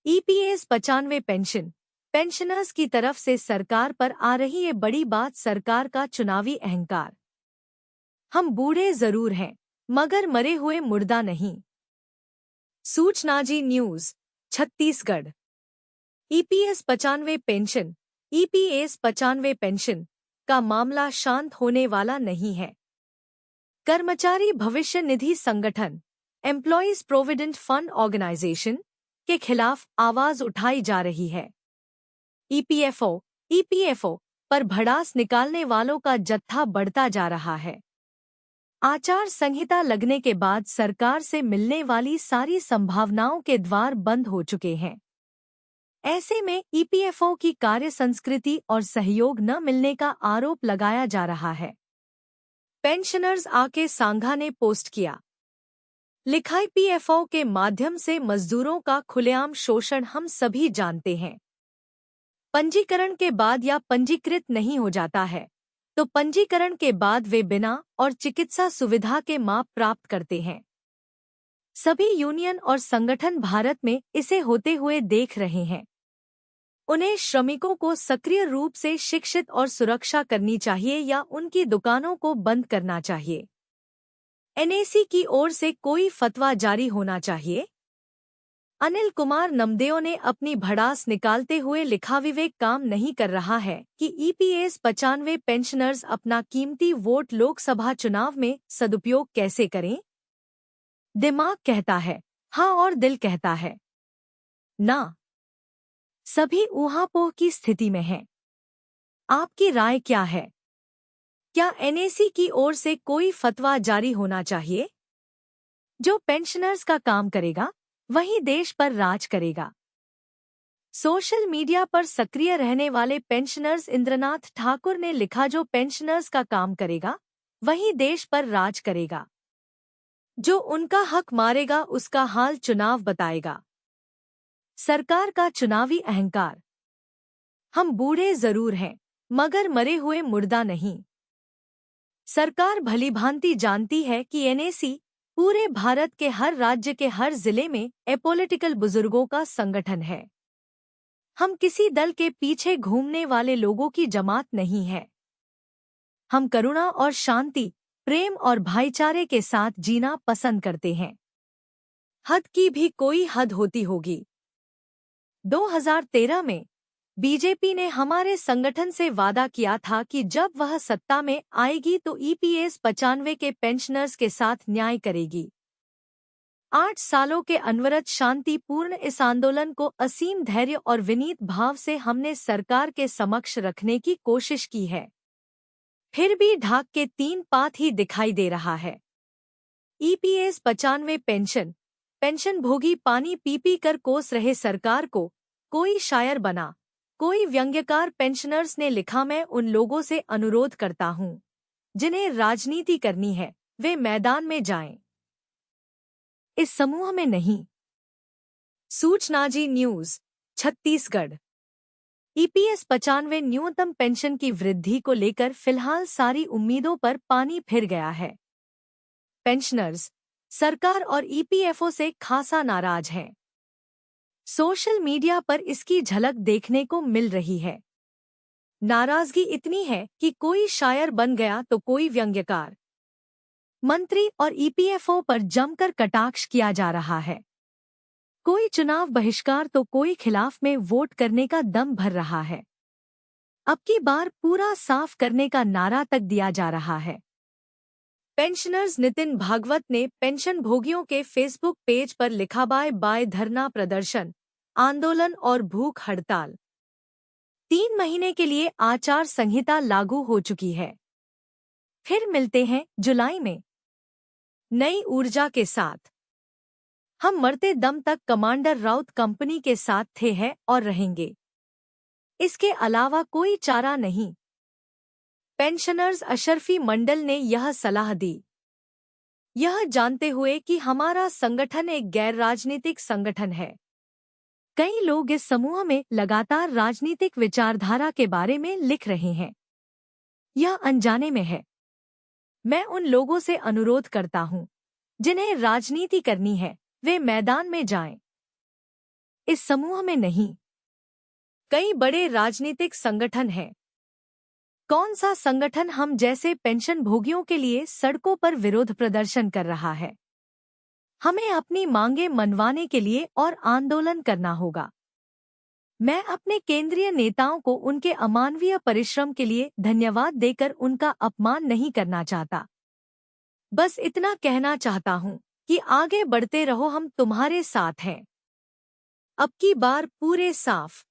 EPS 95 pension pensioners की तरफ से सरकार पर आ रही ये बड़ी बात, सरकार का चुनावी अहंकार। हम बूढ़े जरूर हैं मगर मरे हुए मुर्दा नहीं। सूचना Zee News Chhattisgarh. EPS 95 pension EPS 95 pension का मामला शांत होने वाला नहीं है। कर्मचारी भविष्य निधि संगठन एम्प्लॉयज प्रोविडेंट फंड ऑर्गेनाइजेशन के खिलाफ आवाज उठाई जा रही है। ईपीएफओ पर भड़ास निकालने वालों का जत्था बढ़ता जा रहा है। आचार संहिता लगने के बाद सरकार से मिलने वाली सारी संभावनाओं के द्वार बंद हो चुके हैं। ऐसे में ईपीएफओ की कार्य संस्कृति और सहयोग न मिलने का आरोप लगाया जा रहा है। पेंशनर्स आके सांघा ने पोस्ट किया, लिखा, ईपीएफओ के माध्यम से मजदूरों का खुलेआम शोषण हम सभी जानते हैं। पंजीकरण के बाद या पंजीकृत नहीं हो जाता है तो पंजीकरण के बाद वे बिना और चिकित्सा सुविधा के माप प्राप्त करते हैं। सभी यूनियन और संगठन भारत में इसे होते हुए देख रहे हैं। उन्हें श्रमिकों को सक्रिय रूप से शिक्षित और सुरक्षा करनी चाहिए या उनकी दुकानों को बंद करना चाहिए। एनएसी की ओर से कोई फतवा जारी होना चाहिए। अनिल कुमार नमदेव ने अपनी भड़ास निकालते हुए लिखा, विवेक काम नहीं कर रहा है कि ईपीएस 95 पेंशनर्स अपना कीमती वोट लोकसभा चुनाव में सदुपयोग कैसे करें। दिमाग कहता है हाँ और दिल कहता है ना। सभी ऊहापोह की स्थिति में हैं। आपकी राय क्या है? क्या एनएसी की ओर से कोई फतवा जारी होना चाहिए? जो पेंशनर्स का काम करेगा वही देश पर राज करेगा। सोशल मीडिया पर सक्रिय रहने वाले पेंशनर्स इंद्रनाथ ठाकुर ने लिखा, जो पेंशनर्स का काम करेगा वही देश पर राज करेगा। जो उनका हक मारेगा उसका हाल चुनाव बताएगा। सरकार का चुनावी अहंकार। हम बूढ़े जरूर हैं मगर मरे हुए मुर्दा नहीं। सरकार भलीभांति जानती है कि एनएसी पूरे भारत के हर राज्य के हर जिले में एपॉलिटिकल बुजुर्गों का संगठन है। हम किसी दल के पीछे घूमने वाले लोगों की जमात नहीं है। हम करुणा और शांति, प्रेम और भाईचारे के साथ जीना पसंद करते हैं। हद की भी कोई हद होती होगी। 2013 में बीजेपी ने हमारे संगठन से वादा किया था कि जब वह सत्ता में आएगी तो ईपीएस 95 के पेंशनर्स के साथ न्याय करेगी। 8 सालों के अनवरत शांतिपूर्ण इस आंदोलन को असीम धैर्य और विनीत भाव से हमने सरकार के समक्ष रखने की कोशिश की है। फिर भी ढाक के 3 पात ही दिखाई दे रहा है। ईपीएस 95 पेंशन भोगी पानी पी पी कर कोस रहे सरकार को कोई शायर बना, कोई व्यंग्यकार। पेंशनर्स ने लिखा, मैं उन लोगों से अनुरोध करता हूं जिन्हें राजनीति करनी है वे मैदान में जाएं, इस समूह में नहीं। सूचना जी न्यूज छत्तीसगढ़। ईपीएस 95 न्यूनतम पेंशन की वृद्धि को लेकर फिलहाल सारी उम्मीदों पर पानी फिर गया है। पेंशनर्स सरकार और ईपीएफओ से खासा नाराज हैं। सोशल मीडिया पर इसकी झलक देखने को मिल रही है। नाराजगी इतनी है कि कोई शायर बन गया तो कोई व्यंग्यकार। मंत्री और ईपीएफओ पर जमकर कटाक्ष किया जा रहा है। कोई चुनाव बहिष्कार तो कोई खिलाफ में वोट करने का दम भर रहा है। अब की बार पूरा साफ करने का नारा तक दिया जा रहा है। पेंशनर्स नितिन भागवत ने पेंशन भोगियों के फेसबुक पेज पर लिखा, बाय बाय धरना प्रदर्शन, आंदोलन और भूख हड़ताल। 3 महीने के लिए आचार संहिता लागू हो चुकी है। फिर मिलते हैं जुलाई में नई ऊर्जा के साथ। हम मरते दम तक कमांडर राउत कंपनी के साथ थे हैं और रहेंगे। इसके अलावा कोई चारा नहीं। पेंशनर्स अशरफी मंडल ने यह सलाह दी, यह जानते हुए कि हमारा संगठन एक गैर राजनीतिक संगठन है। कई लोग इस समूह में लगातार राजनीतिक विचारधारा के बारे में लिख रहे हैं। यह अनजाने में है। मैं उन लोगों से अनुरोध करता हूं जिन्हें राजनीति करनी है वे मैदान में जाएं। इस समूह में नहीं। कई बड़े राजनीतिक संगठन हैं। कौन सा संगठन हम जैसे पेंशन भोगियों के लिए सड़कों पर विरोध प्रदर्शन कर रहा है? हमें अपनी मांगें मनवाने के लिए और आंदोलन करना होगा। मैं अपने केंद्रीय नेताओं को उनके अमानवीय परिश्रम के लिए धन्यवाद देकर उनका अपमान नहीं करना चाहता। बस इतना कहना चाहता हूं कि आगे बढ़ते रहो, हम तुम्हारे साथ हैं। अब की बार पूरे साफ।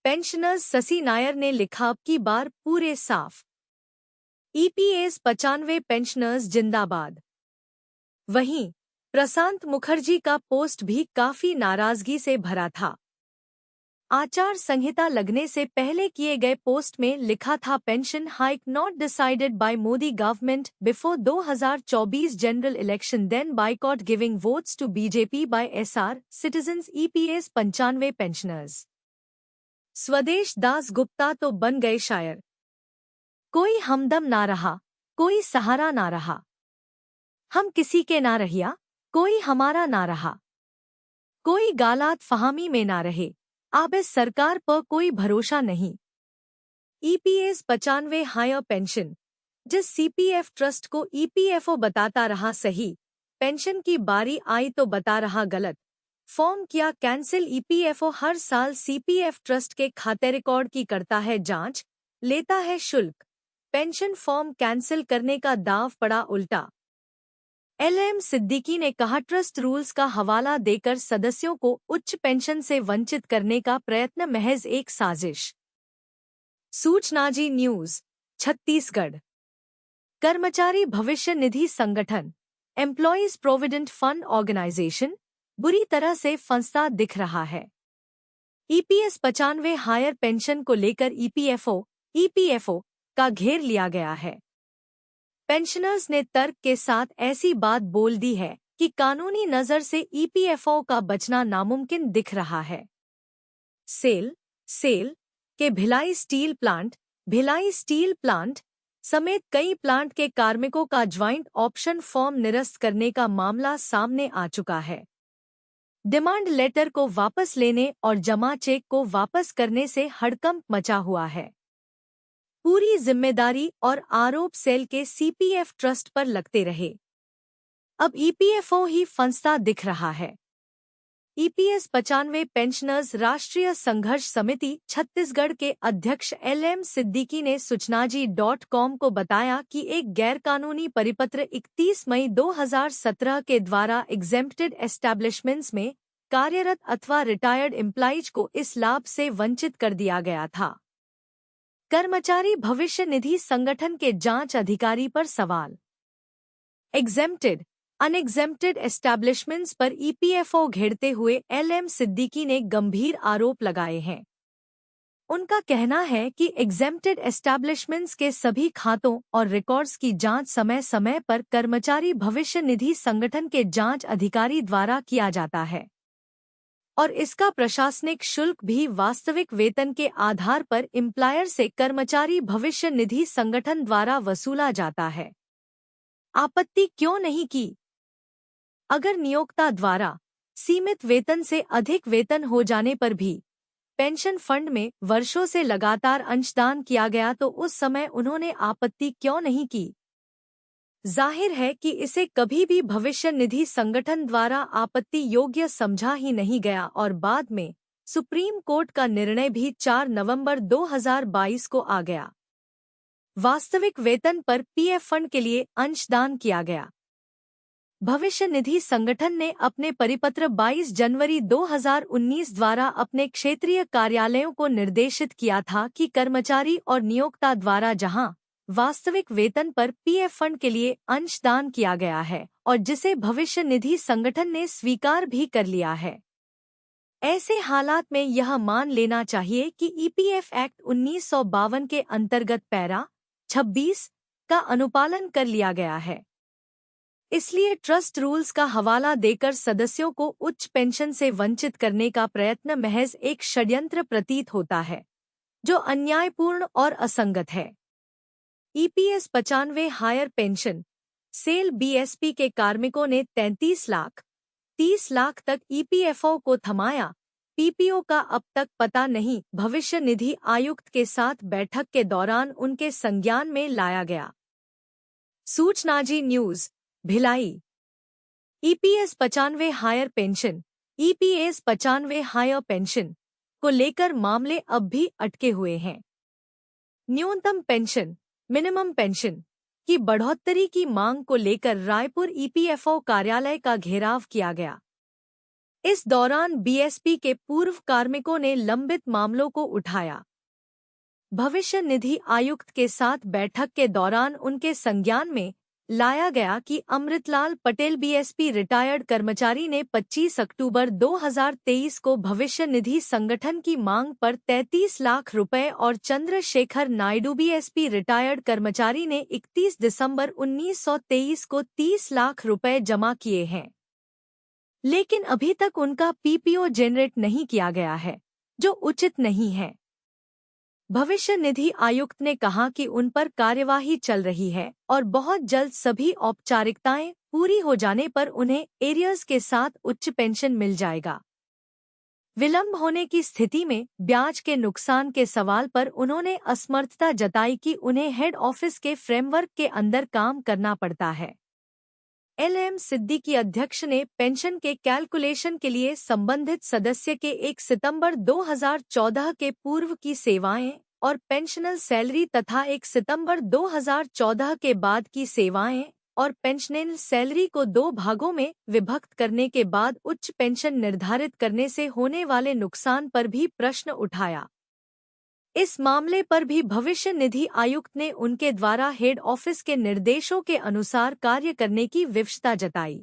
पेंशनर्स शशि नायर ने लिखा, अब की बार पूरे साफ। ईपीएस 95 पेंशनर्स जिंदाबाद। वहीं प्रशांत मुखर्जी का पोस्ट भी काफी नाराजगी से भरा था। आचार संहिता लगने से पहले किए गए पोस्ट में लिखा था, pension hike not decided by Modi government before 2024 general election, then boycott giving votes to BJP by SR citizens. EPS 95 pensioners. Swadesh Das Gupta तो बन गए शायर। कोई हमदम ना रहा, कोई सहारा ना रहा। हम किसी के ना रहिया, कोई हमारा ना रहा। कोई गालात फहामी में ना रहे, अब इस सरकार पर कोई भरोसा नहीं। EPS 95 higher pension. जिस सीपीएफ ट्रस्ट को ईपीएफओ बताता रहा सही, पेंशन की बारी आई तो बता रहा गलत। फॉर्म किया कैंसिल। ईपीएफओ हर साल सीपीएफ ट्रस्ट के खाते रिकॉर्ड की करता है जांच, लेता है शुल्क। पेंशन फॉर्म कैंसिल करने का दाव पड़ा उल्टा। एलएम सिद्दीकी ने कहा, ट्रस्ट रूल्स का हवाला देकर सदस्यों को उच्च पेंशन से वंचित करने का प्रयत्न महज एक साजिश। सूचनाजी न्यूज छत्तीसगढ़। कर्मचारी भविष्य निधि संगठन एम्प्लॉयज प्रोविडेंट फंड ऑर्गेनाइजेशन बुरी तरह से फंसता दिख रहा है। ईपीएस 95 हायर पेंशन को लेकर ईपीएफओ का घेर लिया गया है। पेंशनर्स ने तर्क के साथ ऐसी बात बोल दी है कि कानूनी नजर से ईपीएफओ का बचना नामुमकिन दिख रहा है। सेल के भिलाई स्टील प्लांट समेत कई प्लांट के कार्मिकों का ज्वाइंट ऑप्शन फॉर्म निरस्त करने का मामला सामने आ चुका है। डिमांड लेटर को वापस लेने और जमा चेक को वापस करने से हड़कंप मचा हुआ है। पूरी जिम्मेदारी और आरोप सेल के सीपीएफ ट्रस्ट पर लगते रहे। अब ईपीएफओ ही फंसता दिख रहा है। ईपीएस 95 पेंशनर्स राष्ट्रीय संघर्ष समिति छत्तीसगढ़ के अध्यक्ष एलएम सिद्दीकी ने सूचनाजी.com को बताया कि एक गैरकानूनी परिपत्र 31 मई 2017 के द्वारा एग्जेम्प्टेड एस्टैब्लिशमेंट्स में कार्यरत अथवा रिटायर्ड एम्प्लॉइज को इस लाभ से वंचित कर दिया गया था। कर्मचारी भविष्य निधि संगठन के जांच अधिकारी पर सवाल। एग्जेम्प्टेड अनएग्जेम्प्टेड एस्टैब्लिशमेंट्स पर ईपीएफओ घेरते हुए एलएम सिद्दीकी ने गंभीर आरोप लगाए हैं। उनका कहना है कि एग्जेम्प्टेड एस्टैब्लिशमेंट्स के सभी खातों और रिकॉर्ड्स की जांच समय समय पर कर्मचारी भविष्य निधि संगठन के जांच अधिकारी द्वारा किया जाता है और इसका प्रशासनिक शुल्क भी वास्तविक वेतन के आधार पर एम्प्लॉयर से कर्मचारी भविष्य निधि संगठन द्वारा वसूला जाता है। आपत्ति क्यों नहीं की? अगर नियोक्ता द्वारा सीमित वेतन से अधिक वेतन हो जाने पर भी पेंशन फंड में वर्षों से लगातार अंशदान किया गया तो उस समय उन्होंने आपत्ति क्यों नहीं की? जाहिर है कि इसे कभी भी भविष्य निधि संगठन द्वारा आपत्ति योग्य समझा ही नहीं गया और बाद में सुप्रीम कोर्ट का निर्णय भी 4 नवंबर 2022 को आ गया। वास्तविक वेतन पर पीएफ फंड के लिए अंशदान किया गया। भविष्य निधि संगठन ने अपने परिपत्र 22 जनवरी 2019 द्वारा अपने क्षेत्रीय कार्यालयों को निर्देशित किया था कि कर्मचारी और नियोक्ता द्वारा जहां वास्तविक वेतन पर पीएफ फंड के लिए अंशदान किया गया है और जिसे भविष्य निधि संगठन ने स्वीकार भी कर लिया है, ऐसे हालात में यह मान लेना चाहिए कि ईपीएफ एक्ट 1952 के अंतर्गत पैरा 26 का अनुपालन कर लिया गया है। इसलिए ट्रस्ट रूल्स का हवाला देकर सदस्यों को उच्च पेंशन से वंचित करने का प्रयत्न महज एक षड्यंत्र प्रतीत होता है, जो अन्यायपूर्ण और असंगत है। EPS 95 higher pension cell BSP के कार्मिकों ने 30 लाख तक ईपीएफओ को थमाया पीपीओ का अब तक पता नहीं। भविष्य निधि आयुक्त के साथ बैठक के दौरान उनके संज्ञान में लाया गया। सूचना Zee News Bhilai. EPS 95 higher pension EPS 95 higher pension को लेकर मामले अब भी अटके हुए हैं। न्यूनतम पेंशन मिनिमम पेंशन की बढ़ोतरी की मांग को लेकर रायपुर ईपीएफओ कार्यालय का घेराव किया गया। इस दौरान बीएसपी के पूर्व कार्मिकों ने लंबित मामलों को उठाया। भविष्य निधि आयुक्त के साथ बैठक के दौरान उनके संज्ञान में लाया गया कि अमृतलाल पटेल बीएसपी रिटायर्ड कर्मचारी ने 25 अक्टूबर 2023 को भविष्य निधि संगठन की मांग पर 33 लाख रुपए और चंद्रशेखर नायडू बीएसपी रिटायर्ड कर्मचारी ने 31 दिसंबर 1923 को 30 लाख रुपए जमा किए हैं, लेकिन अभी तक उनका पीपीओ जनरेट नहीं किया गया है, जो उचित नहीं है। भविष्य निधि आयुक्त ने कहा कि उन पर कार्यवाही चल रही है और बहुत जल्द सभी औपचारिकताएं पूरी हो जाने पर उन्हें एरियर्स के साथ उच्च पेंशन मिल जाएगा। विलंब होने की स्थिति में ब्याज के नुकसान के सवाल पर उन्होंने असमर्थता जताई कि उन्हें हेड ऑफिस के फ्रेमवर्क के अंदर काम करना पड़ता है। एलएम सिद्दीकी अध्यक्ष ने पेंशन के कैलकुलेशन के लिए संबंधित सदस्य के 1 सितंबर 2014 के पूर्व की सेवाएं और पेंशनल सैलरी तथा 1 सितंबर 2014 के बाद की सेवाएं और पेंशनल सैलरी को 2 भागों में विभक्त करने के बाद उच्च पेंशन निर्धारित करने से होने वाले नुकसान पर भी प्रश्न उठाया। इस मामले पर भी भविष्य निधि आयुक्त ने उनके द्वारा हेड ऑफिस के निर्देशों के अनुसार कार्य करने की विवशता जताई।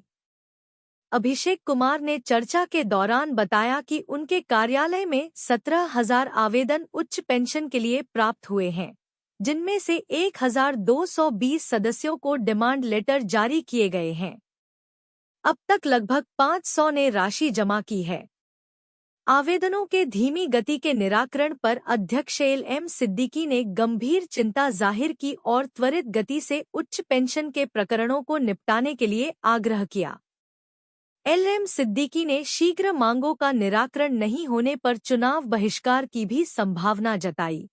अभिषेक कुमार ने चर्चा के दौरान बताया कि उनके कार्यालय में 17,000 आवेदन उच्च पेंशन के लिए प्राप्त हुए हैं, जिनमें से 1,220 सदस्यों को डिमांड लेटर जारी किए गए हैं। अब तक लगभग 500 ने राशि जमा की है। आवेदनों के धीमी गति के निराकरण पर अध्यक्ष एलएम सिद्दीकी ने गंभीर चिंता जाहिर की और त्वरित गति से उच्च पेंशन के प्रकरणों को निपटाने के लिए आग्रह किया। एलएम सिद्दीकी ने शीघ्र मांगों का निराकरण नहीं होने पर चुनाव बहिष्कार की भी संभावना जताई।